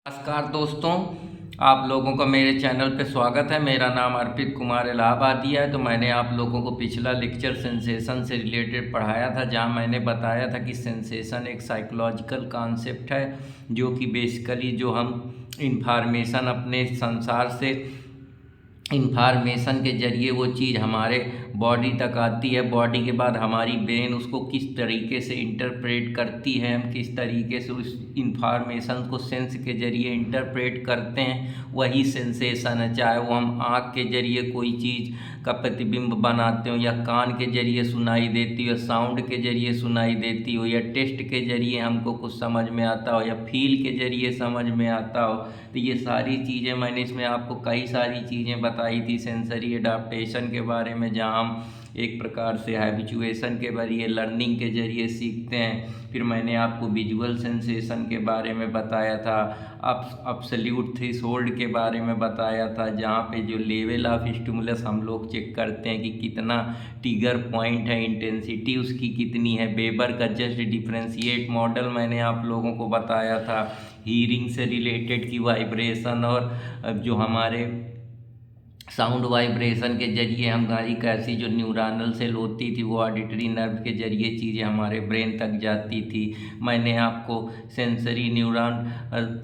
नमस्कार दोस्तों, आप लोगों का मेरे चैनल पे स्वागत है। मेरा नाम अर्पित कुमार इलाहाबादी है। तो मैंने आप लोगों को पिछला लेक्चर सेंसेशन से रिलेटेड पढ़ाया था, जहां मैंने बताया था कि सेंसेशन एक साइकोलॉजिकल कॉन्सेप्ट है, जो कि बेसिकली जो हम इंफॉर्मेशन अपने संसार से इंफॉर्मेशन के ज़रिए वो चीज़ हमारे बॉडी तक आती है। बॉडी के बाद हमारी ब्रेन उसको किस तरीके से इंटरप्रेट करती है, हम किस तरीके से उस इंफॉर्मेशन को सेंस के ज़रिए इंटरप्रेट करते हैं, वही सेंसेशन है। चाहे वो हम आँख के ज़रिए कोई चीज़ का प्रतिबिंब बनाते हो, या कान के ज़रिए सुनाई देती हो, या साउंड के ज़रिए सुनाई देती हो, या टेस्ट के ज़रिए हमको कुछ समझ में आता हो, या फील के ज़रिए समझ में आता हो। तो ये सारी चीज़ें मैंने इसमें आपको कई सारी चीज़ें बताई थी सेंसरी एडाप्टेशन के बारे में, जहाँ हम एक प्रकार से हैबिचुएशन के जरिए लर्निंग के ज़रिए सीखते हैं। फिर मैंने आपको विजुअल सेंसेशन के बारे में बताया था, अब्सोल्यूट थ्रेशोल्ड के बारे में बताया था, जहाँ पे जो लेवल ऑफ स्टिमुलस हम लोग चेक करते हैं कि कितना ट्रिगर पॉइंट है, इंटेंसिटी उसकी कितनी है। वेबर का जस्ट डिफरेंशिएट मॉडल मैंने आप लोगों को बताया था। हीरिंग से रिलेटेड की वाइब्रेशन और जो हमारे साउंड वाइब्रेशन के जरिए हमारी कैसी जो न्यूरॉनल सेल होती थी, वो ऑडिटरी नर्व के जरिए चीज़ें हमारे ब्रेन तक जाती थी। मैंने आपको सेंसरी न्यूरॉन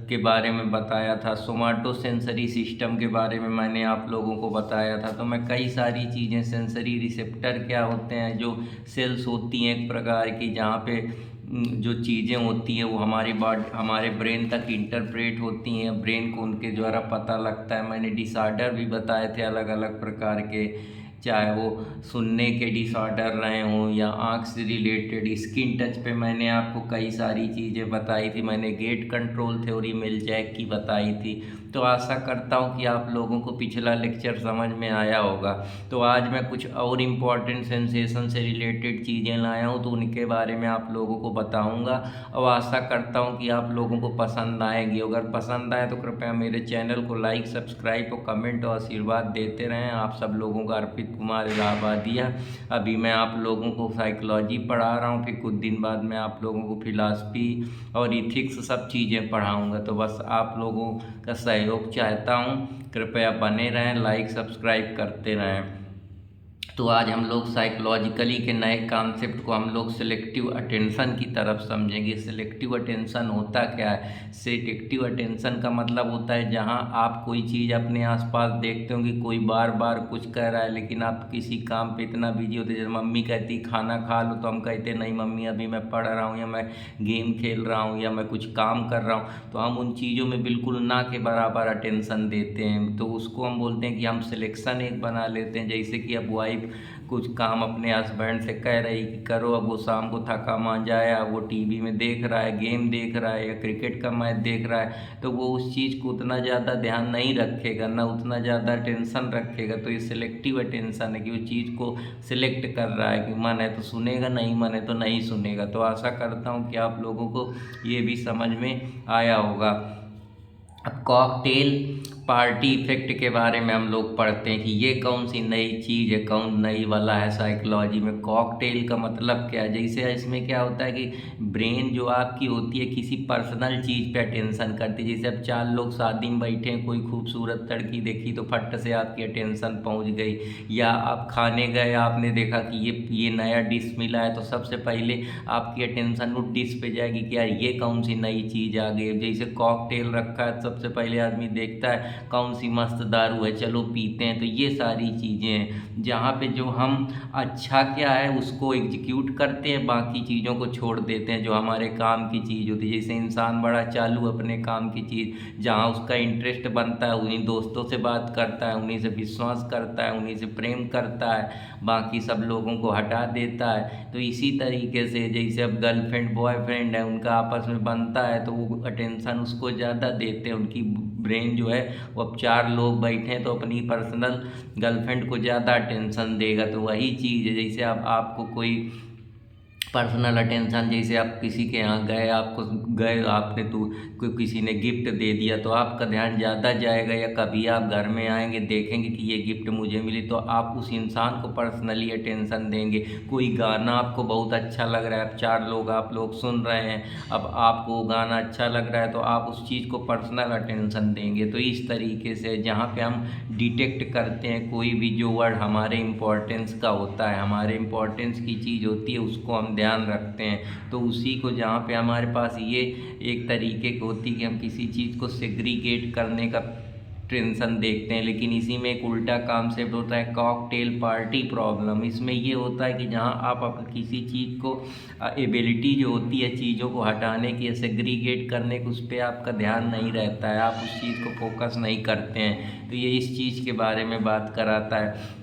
के बारे में बताया था। सोमाटो सेंसरी सिस्टम के बारे में मैंने आप लोगों को बताया था। तो मैं कई सारी चीज़ें, सेंसरी रिसेप्टर क्या होते हैं, जो सेल्स होती हैं एक प्रकार की, जहाँ पे जो चीज़ें होती हैं वो हमारे ब्रेन तक इंटरप्रेट होती हैं, ब्रेन को उनके द्वारा पता लगता है। मैंने डिसऑर्डर भी बताए थे अलग अलग प्रकार के, चाहे वो सुनने के डिसऑर्डर रहे हों या आँख से रिलेटेड। स्किन टच पे मैंने आपको कई सारी चीज़ें बताई थी। मैंने गेट कंट्रोल थ्योरी मिलजैक की बताई थी। तो आशा करता हूँ कि आप लोगों को पिछला लेक्चर समझ में आया होगा। तो आज मैं कुछ और इम्पॉर्टेंट सेंसेशन से रिलेटेड चीज़ें लाया हूँ, तो उनके बारे में आप लोगों को बताऊँगा, और आशा करता हूँ कि आप लोगों को पसंद आएगी। अगर पसंद आए तो कृपया मेरे चैनल को लाइक, सब्सक्राइब और कमेंट और आशीर्वाद देते रहें। आप सब लोगों का अर्पित कुमार इलाहाबादिया। अभी मैं आप लोगों को साइकोलॉजी पढ़ा रहा हूँ, फिर कुछ दिन बाद मैं आप लोगों को फिलॉसफी और इथिक्स सब चीज़ें पढ़ाऊँगा। तो बस आप लोगों का सहयोग चाहता हूँ, कृपया बने रहें, लाइक सब्सक्राइब करते रहें। तो आज हम लोग साइकोलॉजिकली के नए कॉन्सेप्ट को हम लोग सिलेक्टिव अटेंशन की तरफ समझेंगे। सिलेक्टिव अटेंशन होता क्या है? सिलेक्टिव अटेंशन का मतलब होता है जहां आप कोई चीज़ अपने आसपास देखते हो कि कोई बार बार कुछ कह रहा है, लेकिन आप किसी काम पे इतना बिजी होते हैं। जैसे मम्मी कहती खाना खा लो, तो हम कहते नहीं मम्मी अभी मैं पढ़ रहा हूँ, या मैं गेम खेल रहा हूँ, या मैं कुछ काम कर रहा हूँ। तो हम उन चीज़ों में बिल्कुल ना के बराबर अटेंशन देते हैं। तो उसको हम बोलते हैं कि हम सिलेक्शन एक बना लेते हैं। जैसे कि अब वाइफ कुछ काम अपने हस्बैंड से कह रही कि करो, अब वो शाम को थका मांझा आया, वो टीवी में देख रहा है, गेम देख रहा है, या क्रिकेट का मैच देख रहा है, तो वो उस चीज़ को उतना ज़्यादा ध्यान नहीं रखेगा, ना उतना ज़्यादा अटेंशन रखेगा। तो ये सिलेक्टिव अटेंशन है कि उस चीज़ को सिलेक्ट कर रहा है कि मन है तो सुनेगा, नहीं मन है तो नहीं सुनेगा। तो आशा करता हूँ कि आप लोगों को ये भी समझ में आया होगा। अब कॉकटेल पार्टी इफेक्ट के बारे में हम लोग पढ़ते हैं कि ये कौन सी नई चीज़ है, कौन नई वाला है साइकोलॉजी में। कॉकटेल का मतलब क्या है? जैसे इसमें क्या होता है कि ब्रेन जो आपकी होती है किसी पर्सनल चीज़ पे अटेंशन करती है। जैसे अब चार लोग शादी में बैठे हैं, कोई खूबसूरत लड़की देखी तो फट से आपकी अटेंशन पहुंच गई, या आप खाने गए, आपने देखा कि ये नया डिश मिला है, तो सबसे पहले आपकी अटेंशन उस डिश पे जाएगी कि यार ये कौन सी नई चीज़ आ गई। जैसे कॉकटेल रखा है, सबसे पहले आदमी देखता है कौन सी मस्त दारू है, चलो पीते हैं। तो ये सारी चीज़ें हैं जहाँ पे जो हम अच्छा क्या है उसको एग्जीक्यूट करते हैं, बाकी चीज़ों को छोड़ देते हैं जो हमारे काम की चीज़ होती है। जैसे इंसान बड़ा चालू अपने काम की चीज़, जहाँ उसका इंटरेस्ट बनता है उन्हीं दोस्तों से बात करता है, उन्हीं से विश्वास करता है, उन्हीं से प्रेम करता है, बाकी सब लोगों को हटा देता है। तो इसी तरीके से जैसे अब गर्लफ्रेंड बॉयफ्रेंड है, उनका आपस में बनता है तो वो अटेंशन उसको ज़्यादा देते हैं। उनकी ब्रेन जो है वो अब चार लोग बैठे हैं तो अपनी पर्सनल गर्लफ्रेंड को ज़्यादा अटेंशन देगा। तो वही चीज़ है, जैसे अब आपको कोई पर्सनल अटेंशन, जैसे आप किसी के यहाँ गए, आपको गए आपने तो किसी ने गिफ्ट दे दिया तो आपका ध्यान ज़्यादा जाएगा, या कभी आप घर में आएंगे देखेंगे कि ये गिफ्ट मुझे मिली तो आप उस इंसान को पर्सनली अटेंशन देंगे। कोई गाना आपको बहुत अच्छा लग रहा है, अब 4 लोग आप लोग सुन रहे हैं, अब आपको वो गाना अच्छा लग रहा है तो आप उस चीज़ को पर्सनल अटेंशन देंगे। तो इस तरीके से जहाँ पे हम डिटेक्ट करते हैं कोई भी जो वर्ड हमारे इम्पोर्टेंस का होता है, हमारे इम्पोर्टेंस की चीज़ होती है, उसको हम ध्यान रखते हैं। तो उसी को जहाँ पे हमारे पास ये एक तरीके की होती है कि हम किसी चीज़ को सेग्रीगेट करने का टेंशन देखते हैं, लेकिन इसी में एक उल्टा कॉन्सेप्ट होता है कॉकटेल पार्टी प्रॉब्लम। इसमें ये होता है कि जहाँ आप किसी चीज़ को एबिलिटी जो होती है चीज़ों को हटाने की, सेग्रीगेट करने की, उस पर आपका ध्यान नहीं रहता है, आप उस चीज़ को फोकस नहीं करते हैं। तो ये इस चीज़ के बारे में बात कराता है।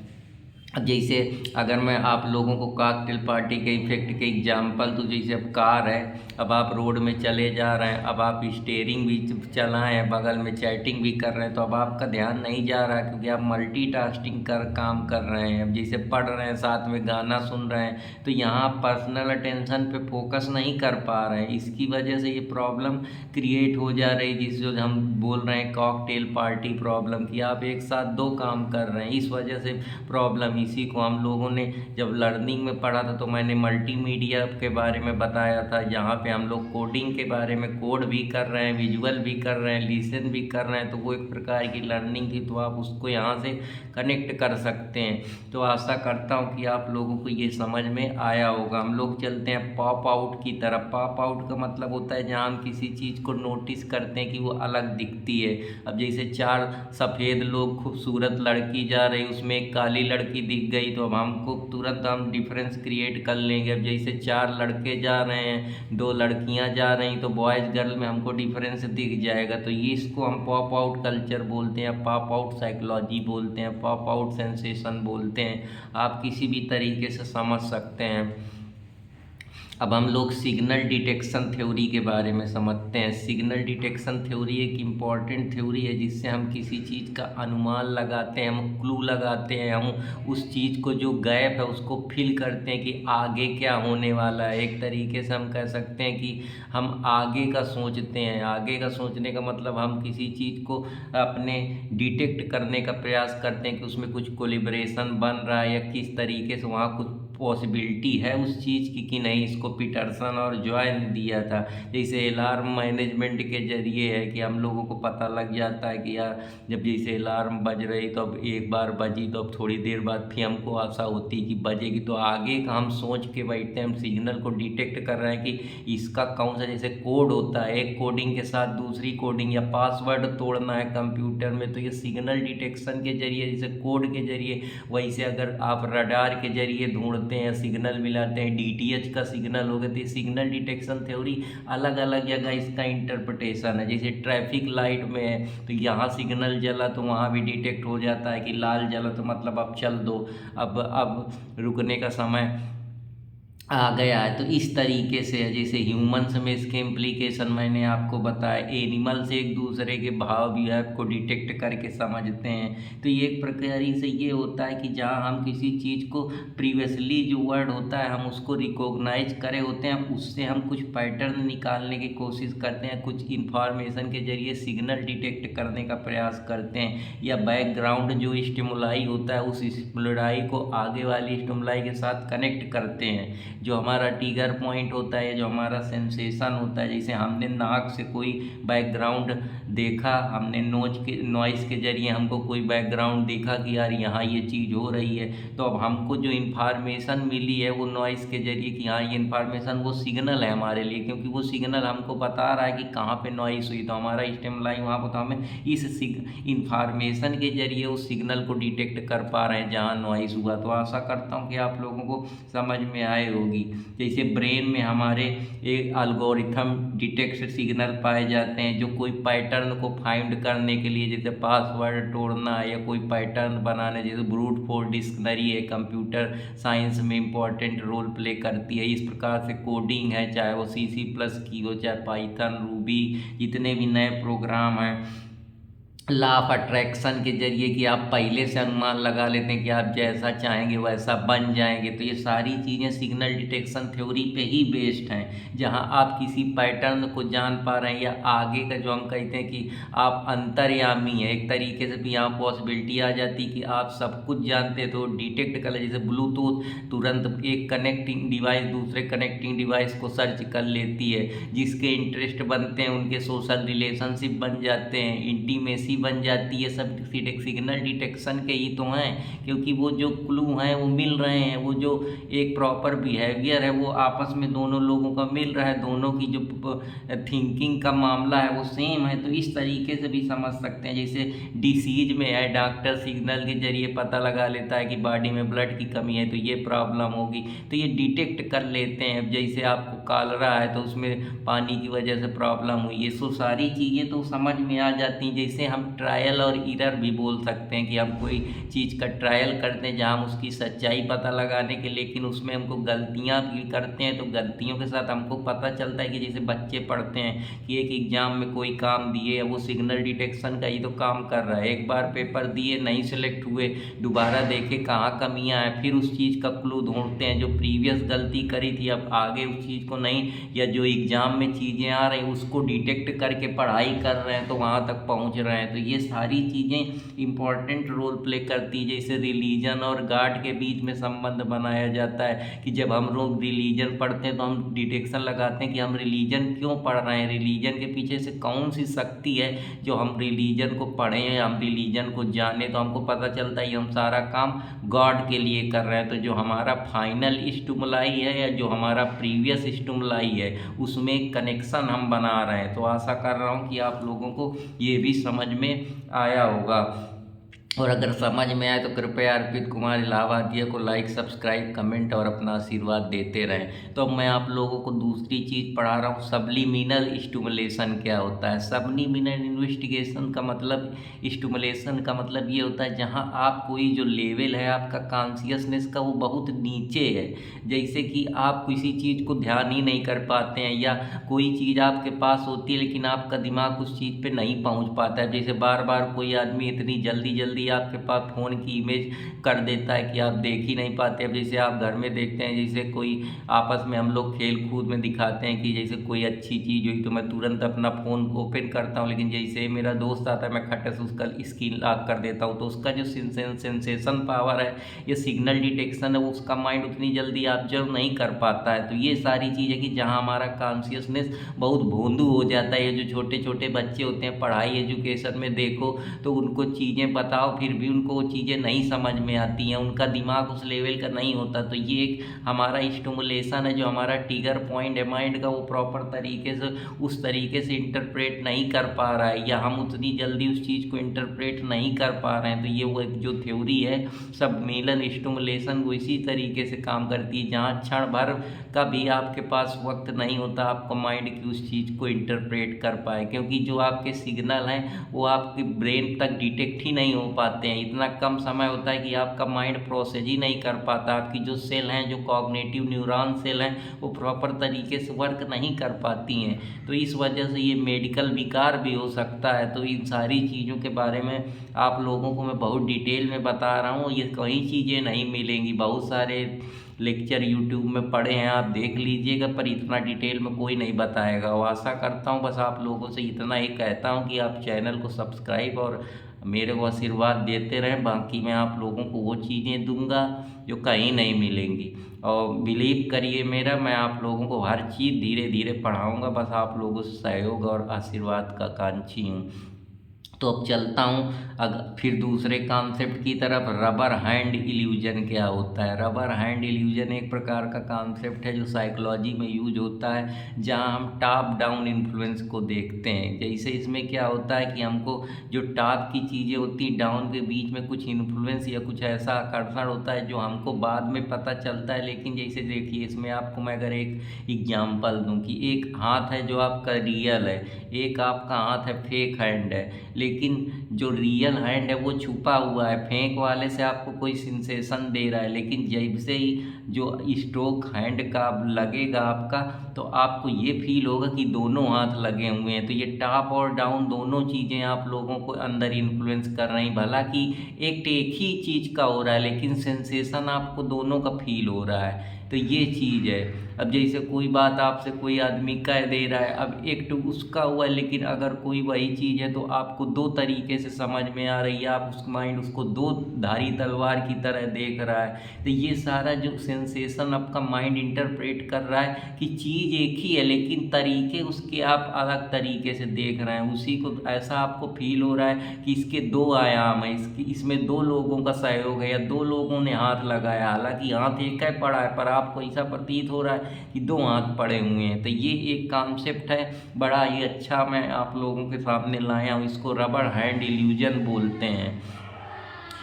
अब जैसे अगर मैं आप लोगों को कॉकटेल पार्टी के इफेक्ट के एग्जांपल, तो जैसे अब कार है, अब आप रोड में चले जा रहे हैं, अब आप स्टीयरिंग भी चलाएं हैं, बगल में चैटिंग भी कर रहे हैं, तो अब आपका ध्यान नहीं जा रहा क्योंकि आप मल्टीटास्किंग कर काम कर रहे हैं। अब जैसे पढ़ रहे हैं साथ में गाना सुन रहे हैं, तो यहाँ आप पर्सनल अटेंशन पे फोकस नहीं कर पा रहे हैं। इसकी वजह से ये प्रॉब्लम क्रिएट हो जा रही, जिसको हम बोल रहे हैं कॉकटेल पार्टी प्रॉब्लम, कि आप एक साथ 2 काम कर रहे हैं, इस वजह से प्रॉब्लम। इसी को हम लोगों ने जब लर्निंग में पढ़ा था तो मैंने मल्टीमीडिया के बारे में बताया था, जहाँ पे हम लोग कोडिंग के बारे में कोड भी कर रहे हैं, विजुअल भी कर रहे हैं, लिसन भी कर रहे हैं। तो वो एक प्रकार की लर्निंग थी, तो आप उसको यहाँ से कनेक्ट कर सकते हैं। तो आशा करता हूँ कि आप लोगों को ये समझ में आया होगा। हम लोग चलते हैं पॉप आउट की तरफ। पॉप आउट का मतलब होता है जहाँ हम किसी चीज़ को नोटिस करते हैं कि वो अलग दिखती है। अब जैसे 4 सफ़ेद लोग, खूबसूरत लड़की जा रही, उसमें एक काली लड़की दिख गई, तो अब हमको तुरंत हम डिफरेंस क्रिएट कर लेंगे। अब जैसे 4 लड़के जा रहे हैं, 2 लड़कियां जा रही, तो बॉयज़ गर्ल में हमको डिफरेंस दिख जाएगा। तो ये इसको हम पॉप आउट कल्चर बोलते हैं, पॉप आउट साइकोलॉजी बोलते हैं, पॉप आउट सेंसेशन बोलते हैं। आप किसी भी तरीके से समझ सकते हैं। अब हम लोग सिग्नल डिटेक्शन थ्योरी के बारे में समझते हैं। सिग्नल डिटेक्शन थ्योरी एक इम्पॉर्टेंट थ्योरी है जिससे हम किसी चीज़ का अनुमान लगाते हैं, हम क्लू लगाते हैं, हम उस चीज़ को जो गैप है उसको फिल करते हैं कि आगे क्या होने वाला है। एक तरीके से हम कह सकते हैं कि हम आगे का सोचते हैं। आगे का सोचने का मतलब हम किसी चीज़ को अपने डिटेक्ट करने का प्रयास करते हैं कि उसमें कुछ कोलिब्रेशन बन रहा है या किस तरीके से वहाँ कुछ पॉसिबिलिटी है उस चीज़ की कि नहीं। इसको पीटरसन और जॉय ने दिया था। जैसे अलार्म मैनेजमेंट के जरिए है कि हम लोगों को पता लग जाता है कि यार जब जैसे अलार्म बज रही तो अब एक बार बजी तो अब थोड़ी देर बाद फिर हमको आशा होती है कि बजेगी, तो आगे का हम सोच के बैठते हैं। हम सिग्नल को डिटेक्ट कर रहे हैं कि इसका कौन सा, जैसे कोड होता है, एक कोडिंग के साथ दूसरी कोडिंग या पासवर्ड तोड़ना है कंप्यूटर में, तो ये सिग्नल डिटेक्शन के जरिए, जैसे कोड के जरिए, वैसे अगर आप रडार के जरिए ढूंढते हैं, सिग्नल मिलाते हैं, डीटीएच का सिग्नल हो गया। तो सिग्नल डिटेक्शन थ्योरी अलग अलग जगह इसका इंटरप्रिटेशन है। जैसे ट्रैफिक लाइट में है तो यहाँ सिग्नल जला तो वहाँ भी डिटेक्ट हो जाता है कि लाल जला तो मतलब अब चल दो, अब रुकने का समय आ गया है। तो इस तरीके से है। जैसे ह्यूमन्स में इसके इम्प्लीकेशन मैंने आपको बताया, एनिमल्स एक दूसरे के भाव विहाव को डिटेक्ट करके समझते हैं। तो ये एक प्रकार से ये होता है कि जहाँ हम किसी चीज़ को प्रीवियसली जो वर्ड होता है हम उसको रिकॉग्नाइज करे होते हैं, उससे हम कुछ पैटर्न निकालने की कोशिश करते हैं, कुछ इन्फॉर्मेशन के जरिए सिग्नल डिटेक्ट करने का प्रयास करते हैं, या बैकग्राउंड जो स्टिमुलाई होता है उस स्टिमुलाई को आगे वाली स्टिमुलाई के साथ कनेक्ट करते हैं। जो हमारा ट्रिगर पॉइंट होता है, जो हमारा सेंसेशन होता है, जैसे हमने नाक से कोई बैकग्राउंड देखा, हमने नॉइज़ के जरिए हमको कोई बैकग्राउंड देखा कि यार यहाँ ये चीज़ हो रही है, तो अब हमको जो इन्फॉर्मेशन मिली है वो नॉइज़ के जरिए कि हाँ ये इन्फॉर्मेशन वो सिग्नल है हमारे लिए, क्योंकि वो सिग्नल हमको बता रहा है कि कहाँ पे नॉइज़ हुई, तो हमारा स्टिमुलाई वहाँ पर, तो हमें इस इन्फॉर्मेशन के जरिए उस सिग्नल को डिटेक्ट कर पा रहे हैं जहाँ नॉइज़ हुआ। तो आशा करता हूँ कि आप लोगों को समझ में आए होगी। जैसे ब्रेन में हमारे एक एल्गोरिथम डिटेक्ट सिग्नल पाए जाते हैं जो कोई पैटर्न को फाइंड करने के लिए, जैसे पासवर्ड तोड़ना या कोई पैटर्न बनाने, जैसे ब्रूट फोर्स डिक्शनरी है, कंप्यूटर साइंस में इम्पॉर्टेंट रोल प्ले करती है। इस प्रकार से कोडिंग है, चाहे वो C++ की हो, चाहे पाइथन, रूबी, जितने भी नए प्रोग्राम हैं, लॉ ऑफ अट्रैक्शन के जरिए कि आप पहले से अनुमान लगा लेते हैं कि आप जैसा चाहेंगे वैसा बन जाएंगे। तो ये सारी चीज़ें सिग्नल डिटेक्शन थ्योरी पे ही बेस्ड हैं, जहां आप किसी पैटर्न को जान पा रहे हैं या आगे का जो हम कहते हैं कि आप अंतर्यामी हैं। एक तरीके से भी यहाँ पॉसिबिलिटी आ जाती कि आप सब कुछ जानते हैं तो डिटेक्ट कर ले, जैसे ब्लूटूथ तुरंत एक कनेक्टिंग डिवाइस दूसरे कनेक्टिंग डिवाइस को सर्च कर लेती है, जिसके इंटरेस्ट बनते हैं उनके सोशल रिलेशनशिप बन जाते हैं, इंटीमेसी बन जाती है। सब सिग्नल डिटेक्शन के ही तो हैं, क्योंकि वो जो क्लू हैं वो मिल रहे हैं, वो जो एक प्रॉपर बिहेवियर है वो आपस में दोनों लोगों का मिल रहा है, दोनों की जो थिंकिंग का मामला है वो सेम है। तो इस तरीके से भी समझ सकते हैं। जैसे डिसीज में है, डॉक्टर सिग्नल के जरिए पता लगा लेता है कि बॉडी में ब्लड की कमी है तो ये प्रॉब्लम होगी, तो ये डिटेक्ट कर लेते हैं। जैसे आपको कालरा है तो उसमें पानी की वजह से प्रॉब्लम हुई है। सो सारी चीज़ें तो समझ में आ जाती हैं। जैसे हम ट्रायल और एरर भी बोल सकते हैं कि हम कोई चीज़ का ट्रायल करते हैं जहाँ हम उसकी सच्चाई पता लगाने के, लेकिन उसमें हमको गलतियाँ भी करते हैं। तो गलतियों के साथ हमको पता चलता है कि जैसे बच्चे पढ़ते हैं कि एक एग्ज़ाम में कोई काम दिए, वो सिग्नल डिटेक्शन का ही तो काम कर रहा है। एक बार पेपर दिए नहीं सिलेक्ट हुए, दोबारा देखे कहाँ कमियाँ हैं, फिर उस चीज़ का क्लू ढूंढते हैं जो प्रीवियस गलती करी थी अब आगे उस चीज़ को नहीं, या जो एग्ज़ाम में चीज़ें आ रही उसको डिटेक्ट करके पढ़ाई कर रहे हैं तो वहाँ तक पहुँच रहे हैं। तो ये सारी चीज़ें इम्पॉर्टेंट रोल प्ले करती है। जैसे रिलीजन और गॉड के बीच में संबंध बनाया जाता है कि जब हम लोग रिलीजन पढ़ते हैं तो हम डिटेक्शन लगाते हैं कि हम रिलीजन क्यों पढ़ रहे हैं, रिलीजन के पीछे से कौन सी शक्ति है जो हम रिलीजन को पढ़ें, हम रिलीजन को जाने। तो हमको पता चलता है कि हम सारा काम गॉड के लिए कर रहे हैं। तो जो हमारा फाइनल स्टिमुलाई है या जो हमारा प्रीवियस स्टिमुलाई है उसमें कनेक्शन हम बना रहे हैं। तो आशा कर रहा हूँ कि आप लोगों को ये भी समझ में आया होगा, और अगर समझ में आए तो कृपया अर्पित कुमार इलाहाबादिया को लाइक, सब्सक्राइब, कमेंट और अपना आशीर्वाद देते रहें। तो अब मैं आप लोगों को दूसरी चीज़ पढ़ा रहा हूँ, सबलिमिनल स्टिमुलेशन क्या होता है। सबलिमिनल इन्वेस्टिगेशन का मतलब, स्टिमुलेशन का मतलब ये होता है जहाँ आप कोई जो लेवल है आपका कॉन्शियसनेस का वो बहुत नीचे है। जैसे कि आप किसी चीज़ को ध्यान ही नहीं कर पाते हैं, या कोई चीज़ आपके पास होती है लेकिन आपका दिमाग उस चीज़ पे नहीं पहुंच पाता है। जैसे बार बार कोई आदमी इतनी जल्दी जल्दी आपके पास फ़ोन की इमेज कर देता है कि आप देख ही नहीं पाते। अब जैसे आप घर में देखते हैं, जैसे कोई आपस में हम लोग खेल कूद में दिखाते हैं कि जैसे कोई अच्छी चीज़ हुई तो मैं तुरंत अपना फ़ोन ओपन करता हूँ, लेकिन जैसे मेरा दोस्त आता है मैं खट से उसका स्क्रीन लॉक कर देता हूँ। तो उसका जो सेंसेशन पावर है, ये सिग्नल डिटेक्शन है, वो उसका माइंड उतनी जल्दी ऑब्जर्व नहीं कर पाता है। तो ये सारी चीज़ें कि जहाँ हमारा कॉन्शियसनेस बहुत भोंदू हो जाता है। ये जो छोटे छोटे बच्चे होते हैं पढ़ाई एजुकेशन में देखो तो उनको चीज़ें बताओ फिर भी उनको वो चीज़ें नहीं समझ में आती हैं, उनका दिमाग उस लेवल का नहीं होता। तो ये एक हमारा स्टिमुलेशन है, जो हमारा ट्रिगर पॉइंट है माइंड का, वो प्रॉपर तरीके से उस तरीके से इंटरप्रेट नहीं कर पा रहा है, या हम उतनी जल्दी उस चीज़ को इंटरप्रेट नहीं कर पा रहे हैं। तो ये वो एक जो थ्योरी है सबमिलन स्टिमुलेशन, वो इसी तरीके से काम करती है, जहाँ क्षण भर का भी आपके पास वक्त नहीं होता आपको माइंड की उस चीज़ को इंटरप्रेट कर पाए, क्योंकि जो आपके सिग्नल हैं वो आपके ब्रेन तक डिटेक्ट ही नहीं हो पाते हैं। इतना कम समय होता है कि आपका माइंड प्रोसेस ही नहीं कर पाता, आपकी जो सेल हैं, जो कॉग्निटिव न्यूरॉन सेल हैं, वो प्रॉपर तरीके से वर्क नहीं कर पाती हैं। तो इस वजह से ये मेडिकल विकार भी हो सकता है। तो इन सारी चीज़ों के बारे में आप लोगों को मैं बहुत डिटेल में बता रहा हूँ, ये कई चीज़ें नहीं मिलेंगी। बहुत सारे लेक्चर यूट्यूब में पढ़े हैं, आप देख लीजिएगा, पर इतना डिटेल में कोई नहीं बताएगा। वो आशा करता हूँ, बस आप लोगों से इतना ही कहता हूँ कि आप चैनल को सब्सक्राइब और मेरे को आशीर्वाद देते रहें। बाकी मैं आप लोगों को वो चीज़ें दूंगा जो कहीं नहीं मिलेंगी, और बिलीव करिए मेरा, मैं आप लोगों को हर चीज़ धीरे धीरे पढ़ाऊँगा। बस आप लोगों से सहयोग और आशीर्वाद का कांक्षी हूँ। तो अब चलता हूँ फिर दूसरे कॉन्सेप्ट की तरफ। रबर हैंड इल्यूजन क्या होता है। रबर हैंड इल्यूजन एक प्रकार का कॉन्सेप्ट है जो साइकोलॉजी में यूज होता है, जहाँ हम टॉप डाउन इन्फ्लुएंस को देखते हैं। जैसे इसमें क्या होता है कि हमको जो टॉप की चीज़ें होती हैं, डाउन के बीच में कुछ इन्फ्लुएंस या कुछ ऐसा आकर्षण होता है जो हमको बाद में पता चलता है। लेकिन जैसे देखिए, इसमें आपको मैं अगर एक एग्जाम्पल दूँ कि एक हाथ है जो आपका रियल है, एक आपका हाथ है फेक हैंड है, लेकिन जो रियल हैंड है वो छुपा हुआ है। फेंक वाले से आपको कोई सेंसेशन दे रहा है, लेकिन जैसे ही जो स्ट्रोक हैंड का लगेगा आपका, तो आपको ये फील होगा कि दोनों हाथ लगे हुए हैं। तो ये टॉप और डाउन दोनों चीज़ें आप लोगों को अंदर इन्फ्लुएंस कर रही। भला कि एक ही चीज़ का हो रहा है, लेकिन सेंसेशन आपको दोनों का फील हो रहा है। तो ये चीज़ है। अब जैसे कोई बात आपसे कोई आदमी कह दे रहा है, अब एक तो उसका हुआ, लेकिन अगर कोई वही चीज़ है तो आपको दो तरीके से समझ में आ रही है। आप उस माइंड उसको दो धारी तलवार की तरह देख रहा है। तो ये सारा जो सेंसेशन आपका माइंड इंटरप्रेट कर रहा है कि चीज़ एक ही है, लेकिन तरीके उसके आप अलग तरीके से देख रहे हैं। उसी को ऐसा आपको फील हो रहा है कि इसके दो आयाम हैं, इसमें दो लोगों का सहयोग है या दो लोगों ने हाथ लगाया। हालांकि हाथ एक है पड़ा है, पर आपको ऐसा प्रतीत हो रहा है कि दो हाथ पड़े हुए हैं। तो ये एक कॉन्सेप्ट है, बड़ा ही अच्छा मैं आप लोगों के सामने लाया हूँ। इसको रबर हैंड इल्यूजन बोलते हैं।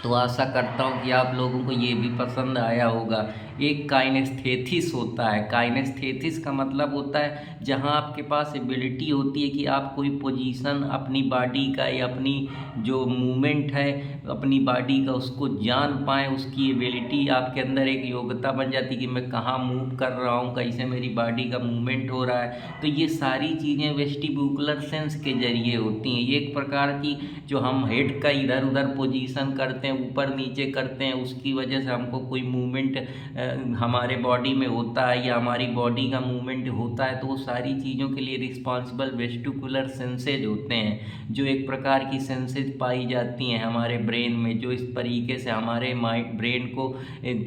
तो आशा करता हूँ कि आप लोगों को ये भी पसंद आया होगा। एक काइनेस्थेसिस होता है। काइनेस्थेसिस का मतलब होता है जहाँ आपके पास एबिलिटी होती है कि आप कोई पोजीशन अपनी बॉडी का या अपनी जो मूवमेंट है अपनी बॉडी का उसको जान पाएँ। उसकी एबिलिटी आपके अंदर एक योग्यता बन जाती है कि मैं कहाँ मूव कर रहा हूँ, कैसे मेरी बॉडी का मूवमेंट हो रहा है। तो ये सारी चीज़ें वेस्टिब्युलर सेंस के जरिए होती हैं। ये एक प्रकार की जो हम हेड का इधर उधर पोजीशन करते हैं, ऊपर नीचे करते हैं, उसकी वजह से हमको कोई मूवमेंट हमारे बॉडी में होता है या हमारी बॉडी का मूवमेंट होता है। तो वो सारी चीज़ों के लिए रिस्पॉन्सिबल वेस्टिकुलर सेंसेज होते हैं, जो एक प्रकार की सेंसेज पाई जाती हैं हमारे ब्रेन में, जो इस तरीके से हमारे माइंड ब्रेन को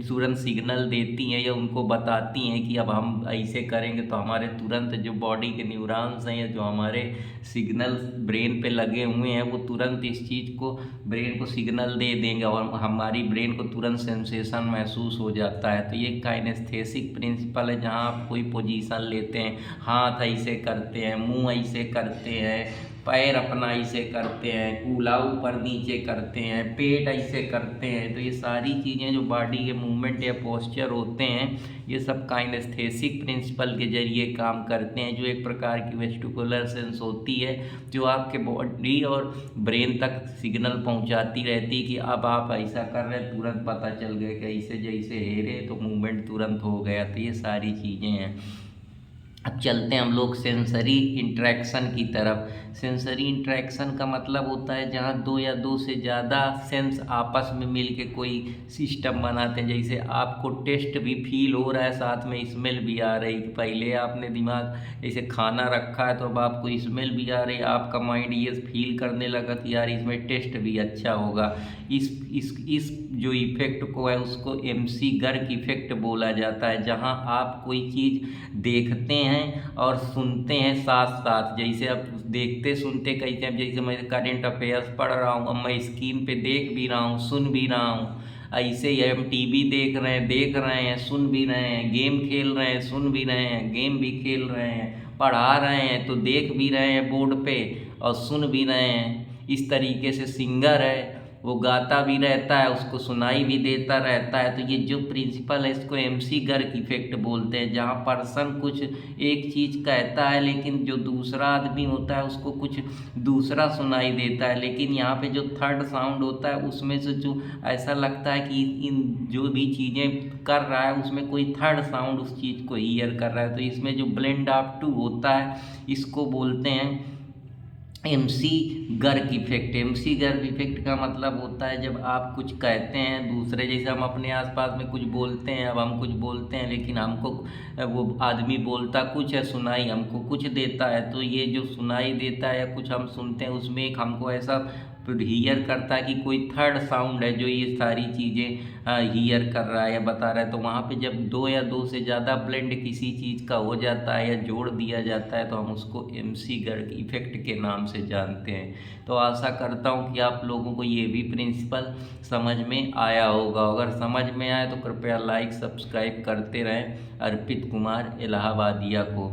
तुरंत सिग्नल देती हैं या उनको बताती हैं कि अब हम ऐसे करेंगे तो हमारे तुरंत जो बॉडी के न्यूरॉन्स हैं या जो हमारे सिग्नल ब्रेन पे लगे हुए हैं वो तुरंत इस चीज़ को ब्रेन को सिग्नल दे देंगे और हमारी ब्रेन को तुरंत सेंसेशन महसूस हो जाता है। तो ये काइनेस्थेसिक प्रिंसिपल है, जहाँ आप कोई पोजीशन लेते हैं, हाथ ऐसे करते हैं, मुंह ऐसे करते हैं, पैर अपना ऐसे करते हैं, कूल्हा ऊपर नीचे करते हैं, पेट ऐसे करते हैं। तो ये सारी चीज़ें जो बॉडी के मूवमेंट या पोस्चर होते हैं, ये सब काइनेस्थेसिक प्रिंसिपल के जरिए काम करते हैं, जो एक प्रकार की वेस्टिकुलर सेंस होती है, जो आपके बॉडी और ब्रेन तक सिग्नल पहुंचाती रहती है कि अब आप ऐसा कर रहे हैं। तुरंत पता चल गया कि ऐसे जैसे हेरे तो मूवमेंट तुरंत हो गया। तो ये सारी चीज़ें हैं। अब चलते हैं हम लोग सेंसरी इंट्रैक्शन की तरफ। सेंसरी इंट्रैक्शन का मतलब होता है जहाँ दो या दो से ज़्यादा सेंस आपस में मिल के कोई सिस्टम बनाते हैं। जैसे आपको टेस्ट भी फील हो रहा है, साथ में स्मेल भी आ रही। पहले आपने दिमाग जैसे खाना रखा है तो अब आपको स्मेल भी आ रही है, आपका माइंड ये फील करने लगा कि यार इसमें टेस्ट भी अच्छा होगा। इस जो इफ़ेक्ट को है उसको एमसी गर्ग इफ़ेक्ट बोला जाता है, जहाँ आप कोई चीज़ देखते हैं और सुनते हैं साथ साथ। जैसे अब देखते सुनते कैसे, अब जैसे मैं करंट अफेयर्स पढ़ रहा हूँ, अब मैं स्क्रीन पे देख भी रहा हूँ, सुन भी रहा हूँ। ऐसे ही हम टीवी देख रहे हैं, सुन भी रहे हैं, गेम खेल रहे हैं, सुन भी रहे हैं, गेम भी खेल रहे हैं, पढ़ा रहे हैं तो देख भी रहे हैं बोर्ड पे और सुन भी रहे हैं। इस तरीके से सिंगर है वो गाता भी रहता है, उसको सुनाई भी देता रहता है। तो ये जो प्रिंसिपल है इसको एमसी गर्ग इफेक्ट बोलते हैं, जहाँ पर्सन कुछ एक चीज़ कहता है लेकिन जो दूसरा आदमी होता है उसको कुछ दूसरा सुनाई देता है। लेकिन यहाँ पे जो थर्ड साउंड होता है उसमें से जो ऐसा लगता है कि इन जो भी चीज़ें कर रहा है उसमें कोई थर्ड साउंड उस चीज़ को हीयर कर रहा है। तो इसमें जो ब्लेंड ऑफ टू होता है इसको बोलते हैं MC Garg effect. MC Garg effect का मतलब होता है जब आप कुछ कहते हैं दूसरे, जैसे हम अपने आसपास में कुछ बोलते हैं, अब हम कुछ बोलते हैं लेकिन हमको वो आदमी बोलता कुछ है, सुनाई हमको कुछ देता है। तो ये जो सुनाई देता है या कुछ हम सुनते हैं उसमें एक हमको ऐसा हीयर करता है कि कोई थर्ड साउंड है जो ये सारी चीज़ें हीयर कर रहा है या बता रहा है। तो वहाँ पे जब दो या दो से ज़्यादा ब्लेंड किसी चीज़ का हो जाता है या जोड़ दिया जाता है तो हम उसको एमसी गर्ग इफेक्ट के नाम से जानते हैं। तो आशा करता हूँ कि आप लोगों को ये भी प्रिंसिपल समझ में आया होगा। अगर समझ में आए तो कृपया लाइक सब्सक्राइब करते रहें अर्पित कुमार इलाहाबादिया को।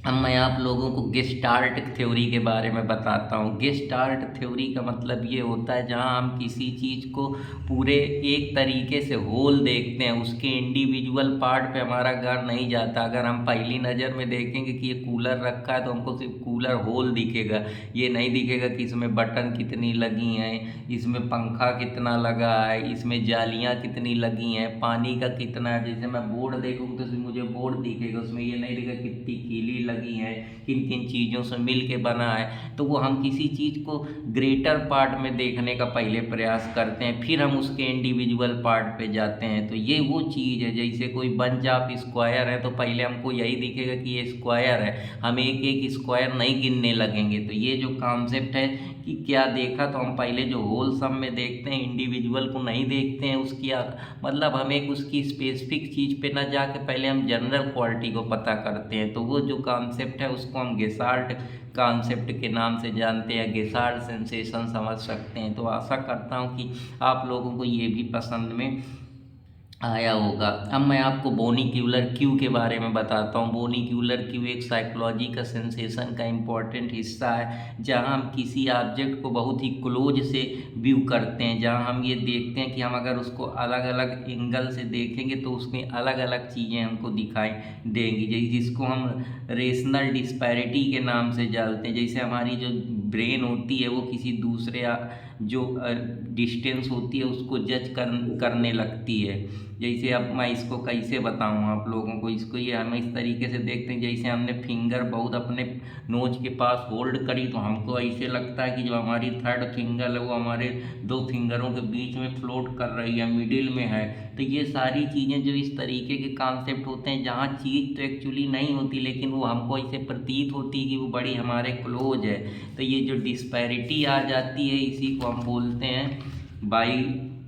अब मैं आप लोगों को गेस्टाल्ट थ्योरी के बारे में बताता हूँ। गेस्टाल्ट थ्योरी का मतलब ये होता है जहाँ हम किसी चीज़ को पूरे एक तरीके से होल देखते हैं, उसके इंडिविजुअल पार्ट पे हमारा गौर नहीं जाता। अगर हम पहली नज़र में देखेंगे कि ये कूलर रखा है तो हमको सिर्फ कूलर होल दिखेगा, ये नहीं दिखेगा कि इसमें बटन कितनी लगी हैं, इसमें पंखा कितना लगा है, इसमें जालियाँ कितनी लगी हैं, पानी का कितना है। जैसे मैं बोर्ड देखूँगा तो सिर्फ मुझे बोर्ड दिखेगा, उसमें ये नहीं दिखेगा कितनी कीली लगी है, किन किन चीज़ों से मिल के बना है। तो वो हम किसी चीज़ को ग्रेटर पार्ट में देखने का पहले प्रयास करते हैं, फिर हम उसके इंडिविजुअल पार्ट पे जाते हैं। तो ये वो चीज़ है, जैसे कोई बंच ऑफ स्क्वायर है तो पहले हमको यही दिखेगा कि ये स्क्वायर है, हम एक एक स्क्वायर नहीं गिनने लगेंगे। तो ये जो कॉन्सेप्ट है कि क्या देखा, तो हम पहले जो होल सम में देखते हैं, इंडिविजुअल को नहीं देखते हैं। उसकी मतलब हम एक उसकी स्पेसिफिक चीज़ पे ना जाके पहले हम जनरल क्वालिटी को पता करते हैं। तो वो जो कॉन्सेप्ट है उसको हम गेसाल्ट कॉन्सेप्ट के नाम से जानते हैं, गेसाल्ट सेंसेशन समझ सकते हैं। तो आशा करता हूँ कि आप लोगों को ये भी पसंद में आया होगा। अब मैं आपको बोनिक्यूलर क्यू के बारे में बताता हूँ। बोनिक्यूलर क्यू एक साइकोलॉजी का सेंसेशन का इम्पॉर्टेंट हिस्सा है, जहाँ हम किसी ऑब्जेक्ट को बहुत ही क्लोज से व्यू करते हैं, जहाँ हम ये देखते हैं कि हम अगर उसको अलग अलग एंगल से देखेंगे तो उसमें अलग अलग चीज़ें हमको दिखाई देंगी, जिसको हम रेशनल डिस्पैरिटी के नाम से जानते हैं। जैसे हमारी जो ब्रेन होती है वो किसी दूसरे जो डिस्टेंस होती है उसको जज करने लगती है। जैसे अब मैं इसको कैसे बताऊं आप लोगों को, इसको ये हम इस तरीके से देखते हैं, जैसे हमने फिंगर बहुत अपने नोज के पास होल्ड करी तो हमको ऐसे लगता है कि जो हमारी थर्ड फिंगर है वो हमारे दो फिंगरों के बीच में फ्लोट कर रही है, मिडिल में है। तो ये सारी चीज़ें जो इस तरीके के कॉन्सेप्ट होते हैं, जहाँ चीज़ तो एक्चुअली नहीं होती लेकिन वो हमको ऐसे प्रतीत होती है कि वो बड़ी हमारे क्लोज है। तो ये जो डिस्पैरिटी आ जाती है इसी को हम बोलते हैं बाई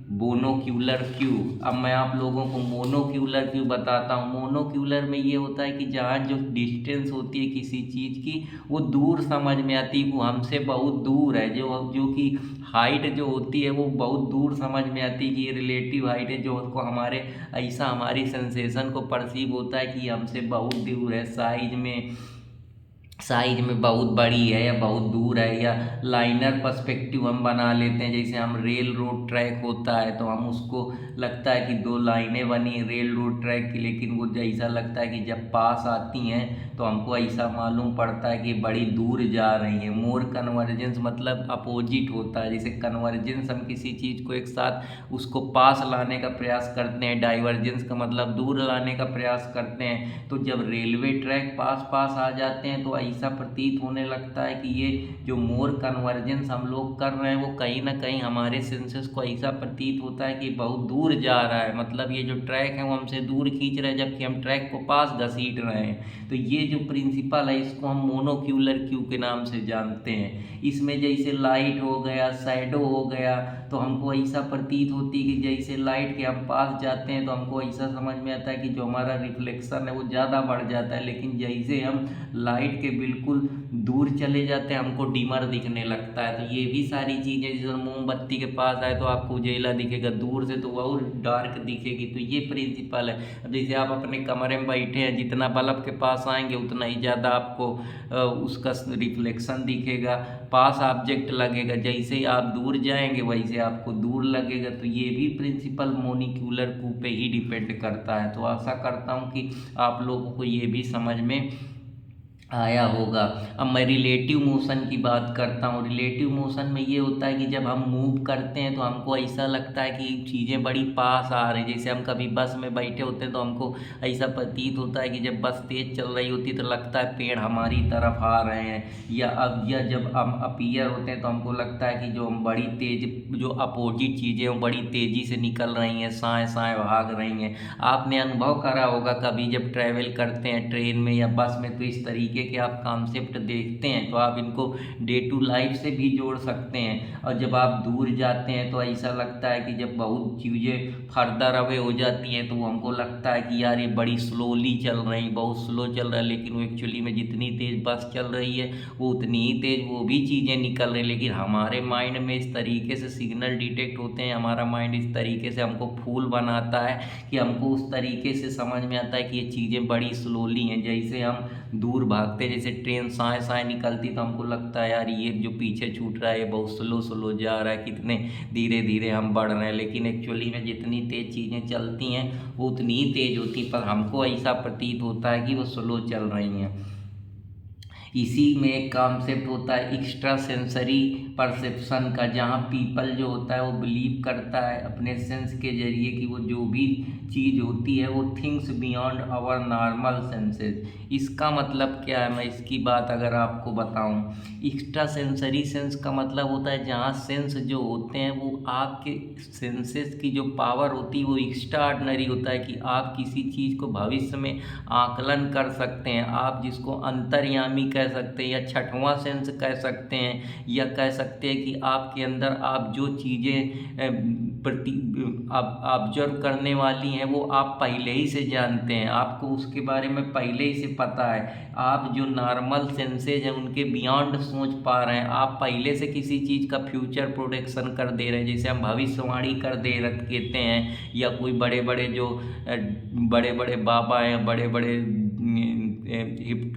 बोनोक्यूलर क्यू। अब मैं आप लोगों को मोनोक्यूलर क्यू बताता हूँ। मोनोक्यूलर में ये होता है कि जहाँ जो डिस्टेंस होती है किसी चीज़ की वो दूर समझ में आती है, वो हमसे बहुत दूर है, जो कि हाइट जो होती है वो बहुत दूर समझ में आती है कि ये रिलेटिव हाइट है, जो उसको हमारे ऐसा हमारी सेंसेशन को परसीव होता है कि हमसे बहुत दूर है, साइज में बहुत बड़ी है या बहुत दूर है। या लाइनर पर्सपेक्टिव हम बना लेते हैं, जैसे हम रेल रोड ट्रैक होता है तो हम उसको लगता है कि दो लाइनें बनी रेल रोड ट्रैक की, लेकिन वो जैसा लगता है कि जब पास आती हैं तो हमको ऐसा मालूम पड़ता है कि बड़ी दूर जा रही है। मोर कन्वर्जेंस मतलब अपोजिट होता है। जैसे कन्वर्जेंस हम किसी चीज़ को एक साथ उसको पास लाने का प्रयास करते हैं, डाइवर्जेंस का मतलब दूर लाने का प्रयास करते हैं। तो जब रेलवे ट्रैक पास पास आ जाते हैं तो ऐसा प्रतीत होने लगता है कि ये जो मोर कन्वर्जेंस हम लोग कर रहे हैं वो कहीं ना कहीं हमारे सेंसेस को ऐसा प्रतीत होता है कि बहुत दूर जा रहा है, मतलब ये जो ट्रैक है वो हमसे दूर खींच रहा है जबकि हम ट्रैक को पास घसीट रहे हैं। तो ये जो प्रिंसिपल है इसको हम मोनोक्यूलर क्यू के नाम से जानते हैं। इसमें जैसे लाइट हो गया, शैडो हो गया, तो हमको ऐसा प्रतीत होती है कि जैसे लाइट के हम पास जाते हैं तो हमको ऐसा समझ में आता है कि जो हमारा रिफ्लेक्शन है वो ज़्यादा बढ़ जाता है, लेकिन जैसे हम लाइट के बिल्कुल दूर चले जाते हैं हमको डिमर दिखने लगता है। तो ये भी सारी चीज़ें, जैसे मोमबत्ती के पास आए तो आपको उजेला दिखेगा, दूर से तो और डार्क दिखेगी। तो ये प्रिंसिपल है। अब जैसे आप अपने कमरे में बैठे हैं, जितना बल्ब के पास आएंगे उतना ही ज़्यादा आपको उसका रिफ्लेक्शन दिखेगा, पास ऑब्जेक्ट लगेगा, जैसे ही आप दूर जाएंगे वैसे आपको दूर लगेगा। तो ये भी प्रिंसिपल मोनिक्यूलर क्यू पे ही डिपेंड करता है। तो आशा करता हूँ कि आप लोगों को ये भी समझ में आया होगा। अब मैं रिलेटिव मोशन की बात करता हूँ। रिलेटिव मोशन में ये होता है कि जब हम मूव करते हैं तो हमको ऐसा लगता है कि चीज़ें बड़ी पास आ रही हैं। जैसे हम कभी बस में बैठे होते हैं तो हमको ऐसा प्रतीत होता है कि जब बस तेज़ चल रही होती है तो लगता है पेड़ हमारी तरफ आ रहे हैं। या जब हम अपीयर होते हैं तो हमको लगता है कि जो हम बड़ी तेज जो अपोजिट चीज़ें वो बड़ी तेज़ी से निकल रही हैं, साएँ साएँ भाग रही हैं। आपने अनुभव करा होगा कभी जब ट्रैवल करते हैं ट्रेन में या बस में, तो इस तरीके के आप कॉन्सेप्ट देखते हैं तो आप इनको डे टू लाइफ से भी जोड़ सकते हैं। और जब आप दूर जाते हैं तो ऐसा लगता है कि जब बहुत चीज़ें फर्दर अवे हो जाती हैं तो हमको लगता है कि यार ये बड़ी स्लोली चल रही, बहुत स्लो चल रहा है, लेकिन वो एक्चुअली में जितनी तेज़ बस चल रही है वो उतनी ही तेज़ वो भी चीज़ें निकल रही। लेकिन हमारे माइंड में इस तरीके से सिग्नल डिटेक्ट होते हैं, हमारा माइंड इस तरीके से हमको फूल बनाता है कि हमको उस तरीके से समझ में आता है कि ये चीज़ें बड़ी स्लोली हैं। जैसे हम दूर भागते हैं। जैसे ट्रेन साए साए निकलती तो हमको लगता है यार ये जो पीछे छूट रहा है ये बहुत स्लो स्लो जा रहा है, कितने धीरे धीरे हम बढ़ रहे हैं, लेकिन एक्चुअली में जितनी तेज़ चीज़ें चलती हैं वो उतनी ही तेज़ होती, पर हमको ऐसा प्रतीत होता है कि वो स्लो चल रही हैं। इसी में एक कॉन्सेप्ट होता है एक्स्ट्रा सेंसरी परसेप्शन का, जहाँ पीपल जो होता है वो बिलीव करता है अपने सेंस के जरिए कि वो जो भी चीज़ होती है वो things beyond our normal senses. इसका मतलब क्या है, मैं इसकी बात अगर आपको बताऊं, एक्स्ट्रा सेंसरी सेंस का मतलब होता है जहाँ सेंस जो होते हैं वो आपके सेंसेस की जो पावर होती है वो एक्स्ट्रा ऑर्डिनरी होता है, कि आप किसी चीज़ को भविष्य में आकलन कर सकते हैं। आप जिसको अंतर्यामी कह सकते हैं या छठवां सेंस कह सकते हैं, या कह सकते हैं कि आपके अंदर आप जो चीज़ें ऑब्जर्व करने वाली हैं वो आप पहले ही से जानते हैं, आपको उसके बारे में पहले ही से पता है। आप जो नॉर्मल सेंसेज हैं उनके बियॉन्ड सोच पा रहे हैं, आप पहले से किसी चीज़ का फ्यूचर प्रोडिक्शन कर दे रहे हैं, जैसे हम भविष्यवाणी कर दे कहते हैं, या कोई बड़े बड़े जो बड़े बड़े बाबा हैं, बड़े बड़े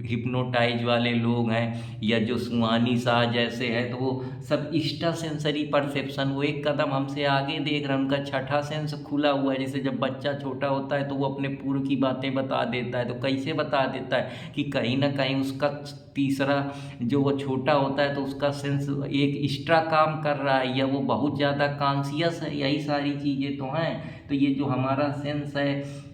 हिप्नोटाइज वाले लोग हैं, या जो सुहानी शाह जैसे हैं, तो वो सब एक्स्ट्रा सेंसरी परसेप्शन, वो एक कदम हमसे आगे देख रहे हैं, उनका छठा सेंस खुला हुआ है। जैसे जब बच्चा छोटा होता है तो वो अपने पूर्व की बातें बता देता है, तो कैसे बता देता है कि कहीं ना कहीं उसका तीसरा जो वो छोटा होता है तो उसका सेंस एक एक्स्ट्रा काम कर रहा है, या वो बहुत ज़्यादा कॉन्शियस है, यही सारी चीज़ें तो हैं। तो ये जो हमारा सेंस है,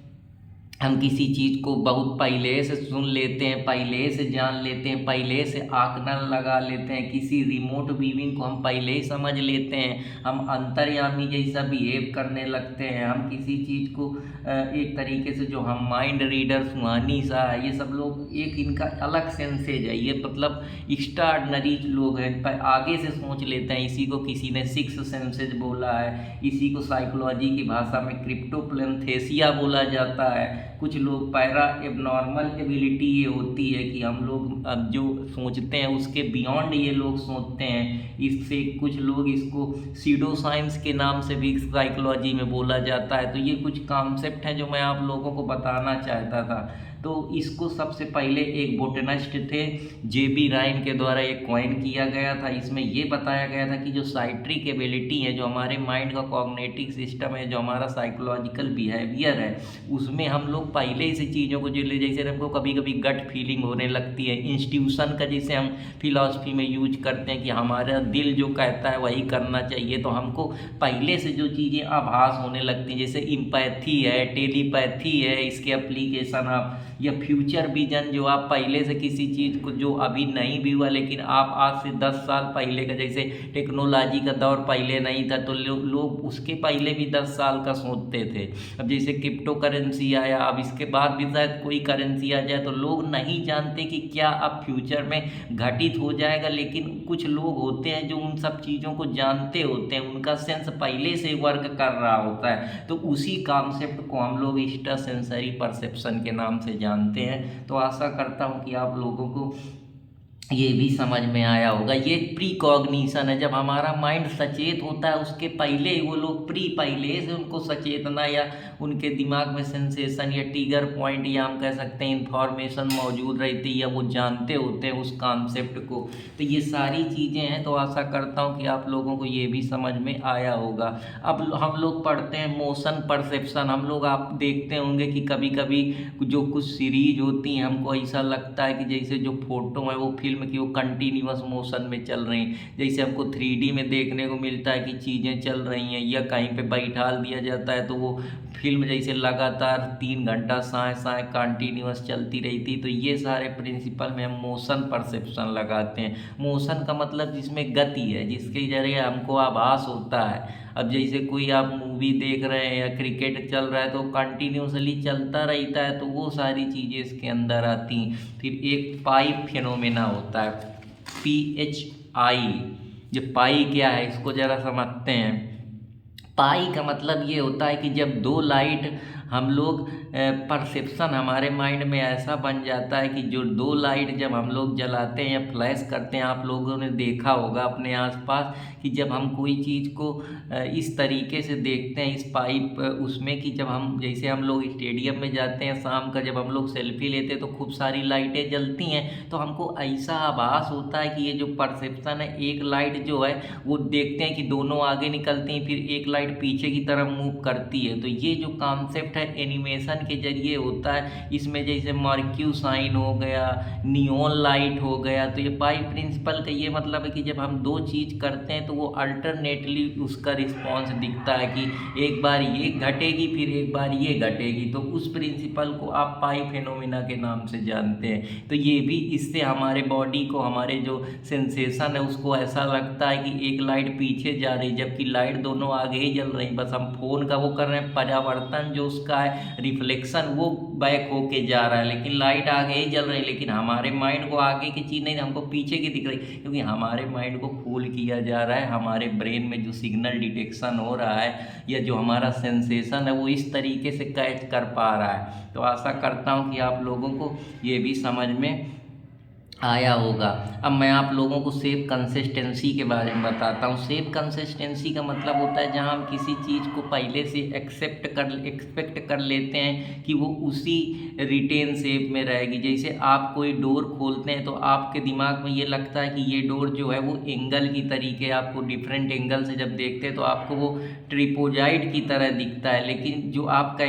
हम किसी चीज़ को बहुत पहले से सुन लेते हैं, पहले से जान लेते हैं, पहले से आकलन लगा लेते हैं, किसी रिमोट व्यूइंग को हम पहले ही समझ लेते हैं, हम अंतर्यामी जैसा बिहेव करने लगते हैं, हम किसी चीज़ को एक तरीके से, जो हम माइंड रीडर सुहानी सा है, ये सब लोग एक इनका अलग सेंसेज है, ये मतलब एक्स्ट्रा ऑर्डिनरी लोग हैं, आगे से सोच लेते हैं। इसी को किसी ने सिक्स सेंसेज बोला है, इसी को साइकोलॉजी की भाषा में क्रिप्टोप्लेंथेसिया बोला जाता है। कुछ लोग पैरा एबनॉर्मल एबिलिटी ये होती है कि हम लोग अब जो सोचते हैं उसके बियॉन्ड ये लोग सोचते हैं। इससे कुछ लोग इसको सीडो साइंस के नाम से भी साइकोलॉजी में बोला जाता है। तो ये कुछ कॉन्सेप्ट हैं जो मैं आप लोगों को बताना चाहता था। तो इसको सबसे पहले एक बोटनिस्ट थे जेबी राइन के द्वारा ये कॉइन किया गया था। इसमें ये बताया गया था कि जो साइट्रिक एबिलिटी है, जो हमारे माइंड का कॉग्निटिव सिस्टम है, जो हमारा साइकोलॉजिकल बिहेवियर है, उसमें हम लोग पहले ही से चीज़ों को जैसे हमको कभी कभी गट फीलिंग होने लगती है, इंस्टीट्यूशन का जैसे हम फिलॉसफी में यूज करते हैं कि हमारा दिल जो कहता है वही करना चाहिए, तो हमको पहले से जो चीज़ें आभास होने लगती हैं, जैसे इम्पैथी है, टेलीपैथी है, इसके एप्लीकेशन आप, या फ्यूचर विजन, जो आप पहले से किसी चीज़ को जो अभी नहीं भी हुआ लेकिन आप आज से 10 साल पहले का, जैसे टेक्नोलॉजी का दौर पहले नहीं था तो लोग उसके पहले भी 10 साल का सोचते थे। अब जैसे क्रिप्टो करेंसी आया, अब इसके बाद भी शायद कोई करेंसी आ जाए, तो लोग नहीं जानते कि क्या अब फ्यूचर में घटित हो जाएगा, लेकिन कुछ लोग होते हैं जो उन सब चीज़ों को जानते होते हैं, उनका सेंस पहले से वर्क कर रहा होता है। तो उसी कॉन्सेप्ट को हम लोग एक्स्ट्रा सेंसरी परसेप्शन के नाम से जानते हैं। तो आशा करता हूँ कि आप लोगों को ये भी समझ में आया होगा। ये प्री कॉग्निशन है, जब हमारा माइंड सचेत होता है उसके पहले ही वो लोग पहले से उनको सचेतना या उनके दिमाग में सेंसेशन या ट्रिगर पॉइंट या हम कह सकते हैं इंफॉर्मेशन मौजूद रहती है, या वो जानते होते हैं उस कॉन्सेप्ट को। तो ये सारी चीज़ें हैं। तो आशा करता हूँ कि आप लोगों को ये भी समझ में आया होगा। अब हम लोग पढ़ते हैं मोशन परसेप्शन। हम लोग आप देखते होंगे कि कभी कभी जो कुछ सीरीज होती हैं हमको ऐसा लगता है कि जैसे जो फोटो है वो फिल्म की वो कंटिन्यूअस मोशन में चल रही हैं। जैसे हमको 3D में देखने को मिलता है कि चीज़ें चल रही हैं, या कहीं पे बैठाल दिया जाता है तो वो फिल्म जैसे लगातार 3 घंटा साए साए कंटिन्यूअस चलती रहती। तो ये सारे प्रिंसिपल में हम मोशन परसेप्शन लगाते हैं। मोशन का मतलब जिसमें गति है, जिसके जरिए हमको आभास होता है। अब जैसे कोई आप मूवी देख रहे हैं या क्रिकेट चल रहा है तो कंटिन्यूसली चलता रहता है, तो वो सारी चीज़ें इसके अंदर आती हैं। फिर एक पाई फिनोमेना होता है, PHI। जो पाई क्या है इसको ज़रा समझते हैं। पाई का मतलब ये होता है कि जब दो लाइट हम लोग परसेप्शन हमारे माइंड में ऐसा बन जाता है कि जो दो लाइट जब हम लोग जलाते हैं या फ्लैश करते हैं, आप लोगों ने देखा होगा अपने आसपास कि जब हम कोई चीज़ को इस तरीके से देखते हैं, इस पाइप उसमें कि जब हम जैसे हम लोग स्टेडियम में जाते हैं शाम का, जब हम लोग सेल्फी लेते हैं तो खूब सारी लाइटें जलती हैं, तो हमको ऐसा आभास होता है कि ये जो परसेप्शन है, एक लाइट जो है वो देखते हैं कि दोनों आगे निकलती हैं, फिर एक लाइट पीछे की तरफ मूव करती है। तो ये जो कॉन्सेप्ट है एनिमेशन के जरिए होता है। इसमें जैसे मर्क्यू साइन हो गया, नियॉन लाइट हो गया, तो ये पाई प्रिंसिपल का ये मतलब है कि जब हम दो चीज़ करते हैं तो वो अल्टरनेटली उसका रिस्पॉन्स दिखता है कि एक बार ये घटेगी फिर एक बार ये घटेगी। तो उस प्रिंसिपल को आप पाई फिनोमिना के नाम से जानते हैं। तो ये भी इससे हमारे बॉडी को, हमारे जो सेंसेशन है उसको ऐसा लगता है कि एक लाइट पीछे जा रही जबकि लाइट दोनों आगे ही जल रही, बस हम फ़ोन का वो कर रहे हैं, परावर्तन जो उसका है रिफ्लेक्शन वो बैक होके जा रहा है, लेकिन लाइट आगे ही जल रही। लेकिन हमारे माइंड को आगे की चीज़ नहीं, हमको पीछे की दिख रही, क्योंकि हमारे माइंड को फूल किया जा रहा है। हमारे ब्रेन में जो सिग्नल डिटेक्शन हो रहा है या जो हमारा सेंसेशन है वो इस तरीके से कैच कर पा रहा है। तो आशा करता हूँ कि आप लोगों को ये भी समझ में आया होगा। अब मैं आप लोगों को सेफ कंसिस्टेंसी के बारे में बताता हूँ। सेफ कंसिस्टेंसी का मतलब होता है जहाँ हम किसी चीज़ को पहले से एक्सपेक्ट कर लेते हैं कि वो उसी रिटेन शेप में रहेगी। जैसे आप कोई डोर खोलते हैं तो आपके दिमाग में ये लगता है कि ये डोर जो है वो एंगल की तरीके, आपको डिफरेंट एंगल से जब देखते हैं तो आपको वो ट्रिपोजाइड की तरह दिखता है, लेकिन जो आपका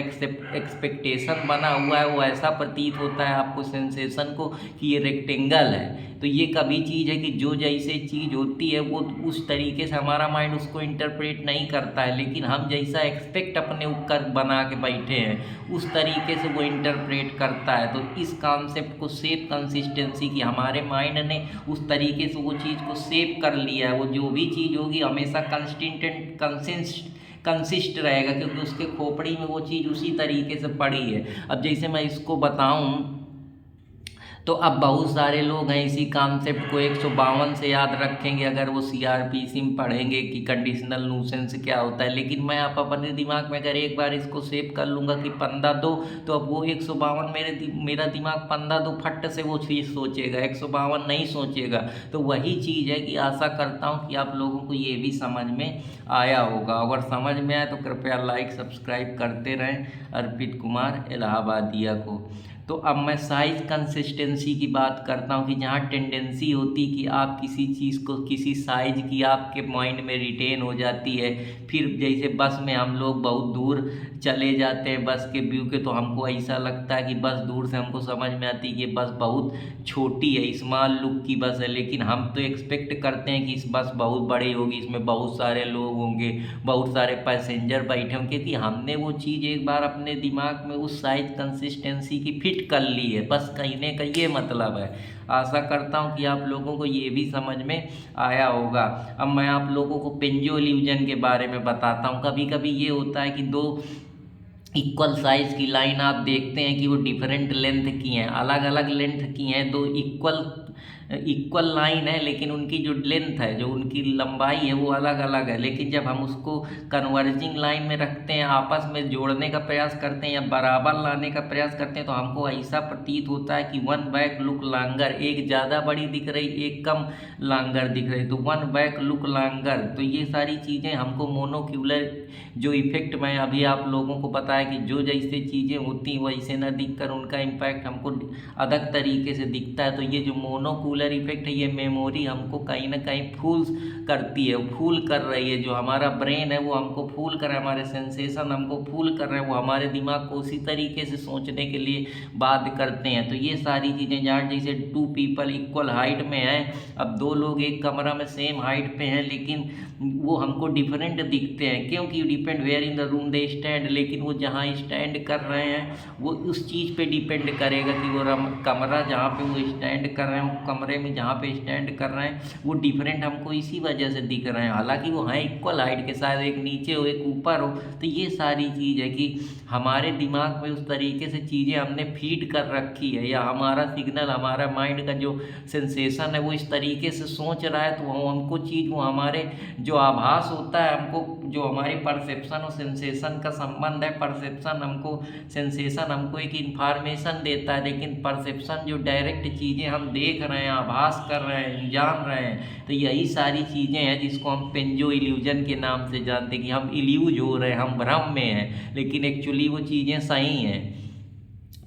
एक्सपेक्टेशन बना हुआ है वो ऐसा प्रतीत होता है आपको, सेंसेशन को, कि ये रेक्टेंगल है। तो ये कभी चीज़ है कि जो जैसे चीज़ होती है वो उस तरीके से हमारा माइंड उसको इंटरप्रेट नहीं करता है, लेकिन हम जैसा एक्सपेक्ट अपने ऊपर बना के बैठे हैं उस तरीके से वो इंटरप्रेट करता है। तो इस कॉन्सेप्ट को सेफ कंसिस्टेंसी की, हमारे माइंड ने उस तरीके से वो चीज़ को सेव कर लिया है। वो जो भी चीज़ होगी हमेशा कंसिस्ट रहेगा, क्योंकि उसके खोपड़ी में वो चीज़ उसी तरीके से पड़ी है। अब जैसे मैं इसको बताऊं तो अब बहुत सारे लोग हैं इसी कॉन्सेप्ट को 152 से याद रखेंगे अगर वो सीआरपीसी में पढ़ेंगे कि कंडीशनल न्यूसेंस क्या होता है। लेकिन मैं आप अपने दिमाग में अगर एक बार इसको सेव कर लूँगा कि 15-2, तो अब वो 152 मेरा दिमाग 15-2 फट से वो चीज़ सोचेगा, 152 नहीं सोचेगा। तो वही चीज़ है कि आशा करता हूँ कि आप लोगों को ये भी समझ में आया होगा। अगर समझ में आया तो कृपया लाइक सब्सक्राइब करते रहें अर्पित कुमार इलाहाबादिया को। तो अब मैं साइज कंसिस्टेंसी की बात करता हूँ कि जहाँ टेंडेंसी होती कि आप किसी चीज़ को, किसी साइज की आपके माइंड में रिटेन हो जाती है। फिर जैसे बस में हम लोग बहुत दूर चले जाते हैं बस के व्यू के, तो हमको ऐसा लगता है कि बस दूर से हमको समझ में आती है कि बस बहुत छोटी है, स्मॉल लुक की बस है, लेकिन हम तो एक्सपेक्ट करते हैं कि इस बस बहुत बड़ी होगी, इसमें बहुत सारे लोग होंगे, बहुत सारे पैसेंजर बैठे होंगे, क्योंकि हमने वो चीज़ एक बार अपने दिमाग में उस साइज कंसिस्टेंसी की फिट कर ली है। बस कहने का ये मतलब है। आशा करता हूँ कि आप लोगों को ये भी समझ में आया होगा। अब मैं आप लोगों को पेंजो इल्यूजन के बारे में बताता हूँ। कभी कभी ये होता है कि दो इक्वल साइज़ की लाइन आप देखते हैं कि वो डिफरेंट लेंथ की हैं, अलग अलग लेंथ की हैं, दो इक्वल लाइन है लेकिन उनकी जो लेंथ है, जो उनकी लंबाई है वो अलग अलग है। लेकिन जब हम उसको कन्वर्जिंग लाइन में रखते हैं, आपस में जोड़ने का प्रयास करते हैं या बराबर लाने का प्रयास करते हैं, तो हमको ऐसा प्रतीत होता है कि वन बैक लुक लॉन्गर, एक ज़्यादा बड़ी दिख रही, एक कम लॉन्गर दिख रही, तो वन बैक लुक लॉन्गर। तो ये सारी चीज़ें हमको मोनोक्यूलर जो इफेक्ट मैं अभी आप लोगों को बताया कि जो जैसे चीज़ें होती हैं वैसे ना दिखकर उनका इम्पैक्ट हमको अलग तरीके से दिखता है। तो ये जो मोनोक्यूलर इफेक्ट है, ये मेमोरी हमको कहीं ना कहीं फूल करती है, फूल कर रही है। जो हमारा ब्रेन है वो हमको फूल कर रहा है, हमारे सेंसेशन हमको फूल कर रहे हैं, वो हमारे दिमाग को उसी तरीके से सोचने के लिए बाध्य करते हैं। तो ये सारी चीज़ें, जहाँ जैसे टू पीपल इक्वल हाइट में हैं, अब दो लोग एक कमरा में सेम हाइट पे हैं लेकिन वो हमको डिफरेंट दिखते हैं, क्योंकि depend where in the room they stand, लेकिन वो जहाँ स्टैंड कर रहे हैं वो उस चीज़ पे डिपेंड करेगा कि वो कमरा जहाँ पे वो स्टैंड कर रहे हैं हम कमरे में जहाँ पे स्टैंड कर रहे हैं वो डिफरेंट हमको इसी वजह से दिख रहे हैं, हालांकि वो हैं इक्वल हाइट के, शायद एक नीचे हो एक ऊपर हो। तो ये सारी चीज़ है कि हमारे दिमाग में उस तरीके से चीज़ें हमने फीड कर रखी है, या हमारा सिग्नल, हमारा माइंड का जो सेंसेशन है वो इस तरीके से सोच रहा है, तो वो हमको चीज़, वो हमारे जो आभास होता है हमको, जो हमारी परसेप्शन और सेंसेशन का संबंध है, परसेप्शन हमको, सेंसेशन हमको एक इन्फॉर्मेशन देता है, लेकिन परसेप्शन जो डायरेक्ट चीज़ें हम देख रहे हैं, आभास कर रहे हैं, जान रहे हैं, तो यही सारी चीज़ें हैं जिसको हम पेंजो इल्यूजन के नाम से जानते हैं कि हम इल्यूज हो रहे हैं, हम भ्रम में हैं, लेकिन एक्चुअली वो चीज़ें सही हैं।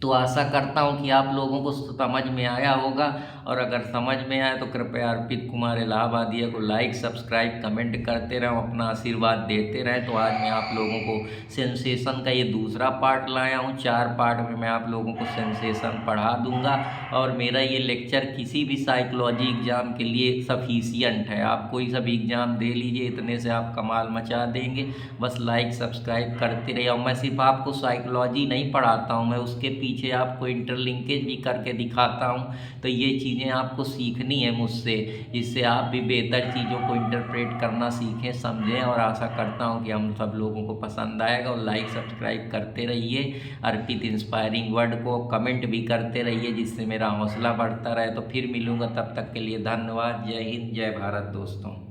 तो आशा करता हूँ कि आप लोगों को समझ में आया होगा, और अगर समझ में आया तो कृपया अर्पित कुमार इलाहाबादिया को लाइक, सब्सक्राइब, कमेंट करते रहें, अपना आशीर्वाद देते रहें। तो आज मैं आप लोगों को सेंसेशन का ये दूसरा पार्ट लाया हूँ, 4 पार्ट में मैं आप लोगों को सेंसेशन पढ़ा दूंगा, और मेरा ये लेक्चर किसी भी साइकोलॉजी एग्ज़ाम के लिए सफिशियंट है। आप कोई सा भी एग्ज़ाम दे लीजिए, इतने से आप कमाल मचा देंगे। बस लाइक सब्सक्राइब करते रहिए, और मैं सिर्फ आपको साइकोलॉजी नहीं पढ़ाता हूँ, मैं उसके पीछे आपको इंटरलिंकेज भी करके दिखाता हूँ। तो ये चीज़ें आपको सीखनी है मुझसे, जिससे आप भी बेहतर चीज़ों को इंटरप्रेट करना सीखें, समझें, और आशा करता हूँ कि हम सब लोगों को पसंद आएगा। और लाइक सब्सक्राइब करते रहिए, अर्पित इंस्पायरिंग वर्ड को कमेंट भी करते रहिए, जिससे मेरा हौसला बढ़ता रहे। तो फिर मिलूँगा, तब तक के लिए धन्यवाद। जय हिंद, जय भारत दोस्तों।